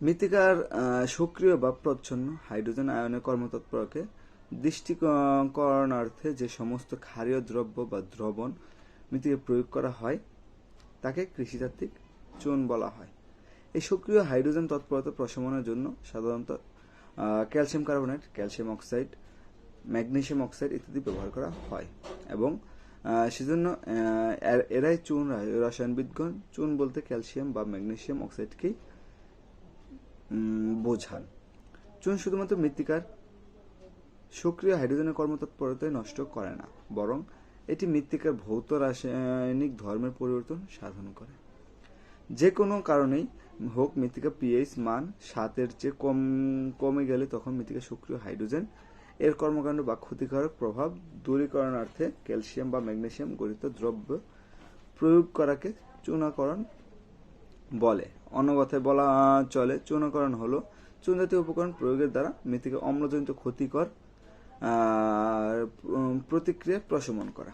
মৃত্তিকার সক্রিয় বা প্রচ্ছন্ন হাইড্রোজেন আয়নের কর্মতৎপরকে দৃষ্টিকরণার্থে যে সমস্ত ক্ষারীয় দ্রব্য বা দ্রবণ মৃত্তিকায় প্রয়োগ করা হয় তাকে কৃষিতাত্ত্বিক চুন বলা হয়। এই সক্রিয় হাইড্রোজেন তৎপরতা প্রশমনের জন্য সাধারণত calcium carbonate, calcium oxide, magnesium oxide ইত্যাদি ব্যবহার করা হয় এবং সেজন্য এরাই চুন রসায়নবিদগণ চুন বলতে ক্যালসিয়াম বা ম্যাগনেসিয়াম অক্সাইডকেই বোঝান। চুন শুধুমাত্র মৃত্তিকার সক্রিয় হাইড্রোজেনের কর্মতৎপরতায় নষ্ট করে না, বরং এটি মৃত্তিকার ভৌত রাসায়নিক ধর্মের পরিবর্তন সাধন করে। যে কোনো কারণেই হোক মৃত্তিকা পিএইচ মান 7-এর চেয়ে কমে গেলে তখন মৃত্তিকা সক্রিয় হাইড্রোজেন এর কর্মকাণ্ড বা ক্ষতিকারক প্রভাব দূরীকরণার্থে ক্যালসিয়াম বা ম্যাগনেসিয়াম গঠিত দ্রব্য প্রয়োগ করাকে চূনাকরণ বলে। অন্য কথায় বলা চলে, চূনাকরণ হলো চুন জাতীয় উপকরণ প্রয়োগের দ্বারা মৃত্তিকা অম্লজনিত ক্ষতিকর প্রতিক্রিয়া প্রশমন করা।